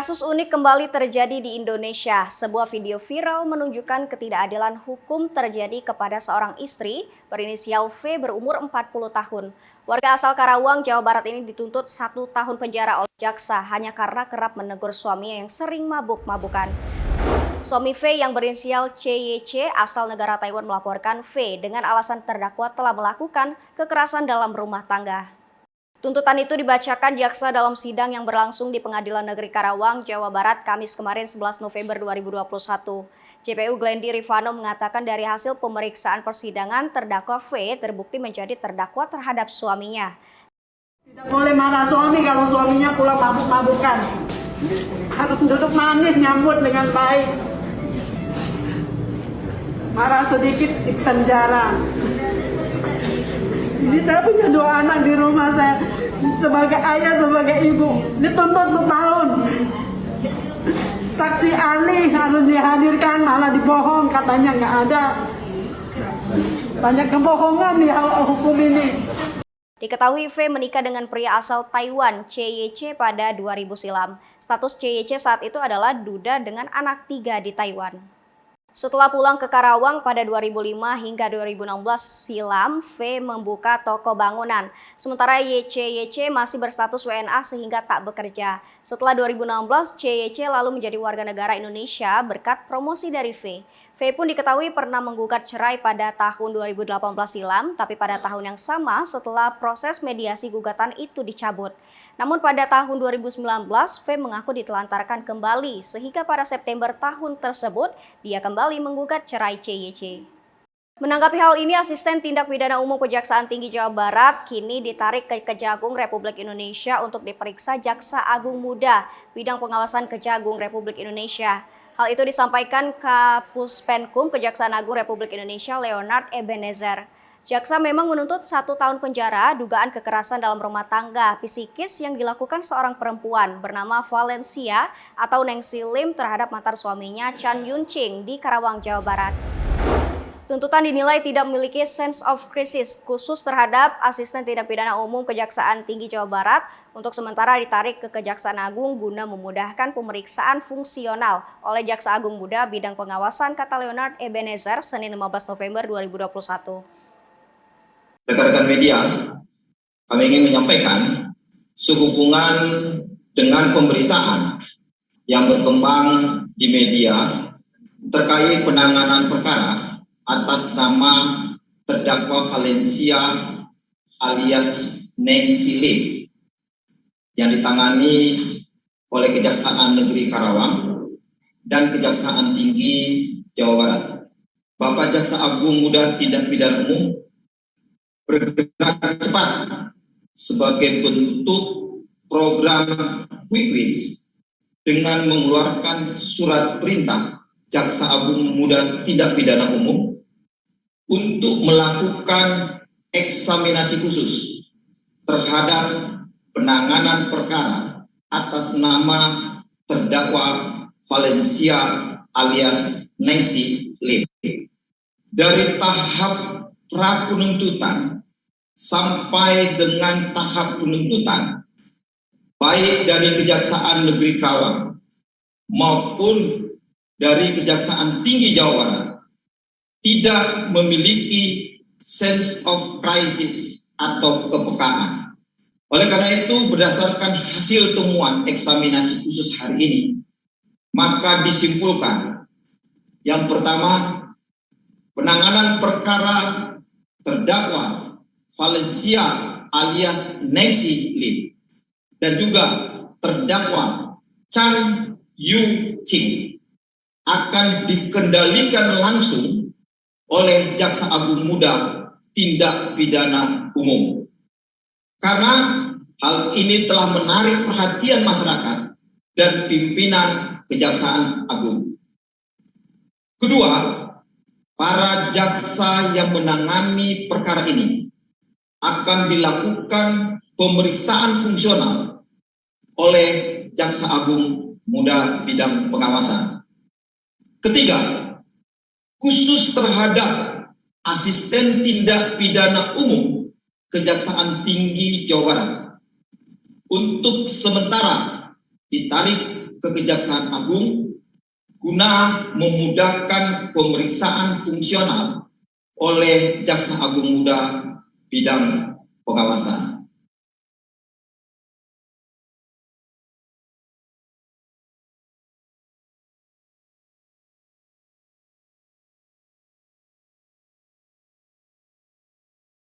Kasus unik kembali terjadi di Indonesia. Sebuah video viral menunjukkan ketidakadilan hukum terjadi kepada seorang istri berinisial V berumur 40 tahun. Warga asal Karawang, Jawa Barat ini dituntut 1 tahun penjara oleh jaksa hanya karena kerap menegur suaminya yang sering mabuk-mabukan. Suami V yang berinisial CYC asal negara Taiwan melaporkan V dengan alasan terdakwa telah melakukan kekerasan dalam rumah tangga. Tuntutan itu dibacakan jaksa dalam sidang yang berlangsung di Pengadilan Negeri Karawang, Jawa Barat, Kamis kemarin 11 November 2021. JPU Glendi Rifano mengatakan dari hasil pemeriksaan persidangan, terdakwa V terbukti menjadi terdakwa terhadap suaminya. Tidak boleh marah suami kalau suaminya pulang mabuk-mabukan. Harus duduk manis, nyambut dengan baik. Marah sedikit di penjara. Ini saya punya 2 anak di rumah saya. Sebagai ayah, sebagai ibu, dituntut setahun. Saksi ahli harus dihadirkan, malah dibohong, katanya nggak ada. Banyak kebohongan di hukum ini. Diketahui V menikah dengan pria asal Taiwan, CYC, pada 2000 silam. Status CYC saat itu adalah duda dengan anak 3 di Taiwan. Setelah pulang ke Karawang pada 2005 hingga 2016 silam, V membuka toko bangunan. Sementara CYC masih berstatus WNA sehingga tak bekerja. Setelah 2016, CYC lalu menjadi warga negara Indonesia berkat promosi dari V. V pun diketahui pernah menggugat cerai pada tahun 2018 silam, tapi pada tahun yang sama setelah proses mediasi gugatan itu dicabut. Namun pada tahun 2019, V mengaku ditelantarkan kembali, sehingga pada September tahun tersebut, dia kembali menggugat cerai CYC. Menanggapi hal ini, Asisten Tindak Pidana Umum Kejaksaan Tinggi Jawa Barat kini ditarik ke Kejagung Republik Indonesia untuk diperiksa Jaksa Agung Muda, Bidang Pengawasan Kejagung Republik Indonesia. Hal itu disampaikan Kapuspenkum Kejaksaan Agung Republik Indonesia Leonard Ebenezer. Jaksa memang menuntut 1 tahun penjara dugaan kekerasan dalam rumah tangga psikis yang dilakukan seorang perempuan bernama Valencia atau Nengsi Lim terhadap mantan suaminya Chan Yun Ching di Karawang, Jawa Barat. Tuntutan dinilai tidak memiliki sense of crisis khusus terhadap Asisten Tindak Pidana Umum Kejaksaan Tinggi Jawa Barat untuk sementara ditarik ke Kejaksaan Agung guna memudahkan pemeriksaan fungsional oleh Jaksa Agung Muda Bidang Pengawasan, kata Leonard Ebenezer, Senin 15 November 2021. Rekan-rekan media, kami ingin menyampaikan sehubungan dengan pemberitaan yang berkembang di media terkait penanganan perkara atas nama terdakwa Valencia alias Nengsi Lim yang ditangani oleh Kejaksaan Negeri Karawang dan Kejaksaan Tinggi Jawa Barat. Bapak Jaksa Agung Muda Tindak Pidana Umum bergerak cepat sebagai bentuk program quick wins dengan mengeluarkan surat perintah Jaksa Agung Muda Tindak Pidana Umum untuk melakukan eksaminasi khusus terhadap penanganan perkara atas nama terdakwa Valencia alias Nengsi Lim. Dari tahap pra-penuntutan sampai dengan tahap penuntutan, baik dari Kejaksaan Negeri Karawang maupun dari Kejaksaan Tinggi Jawa Barat, tidak memiliki sense of crisis atau kepekaan. Oleh karena itu, berdasarkan hasil temuan eksaminasi khusus hari ini, maka disimpulkan yang pertama, penanganan perkara terdakwa Valencia alias Nengsi Lim dan juga terdakwa Chan Yun Ching akan dikendalikan langsung oleh Jaksa Agung Muda Tindak Pidana Umum. Karena hal ini telah menarik perhatian masyarakat dan pimpinan Kejaksaan Agung. Kedua, para jaksa yang menangani perkara ini akan dilakukan pemeriksaan fungsional oleh Jaksa Agung Muda Bidang Pengawasan. Ketiga, khusus terhadap Asisten Tindak Pidana Umum Kejaksaan Tinggi Jawa Barat untuk sementara ditarik ke Kejaksaan Agung guna memudahkan pemeriksaan fungsional oleh Jaksa Agung Muda bidang pengawasan.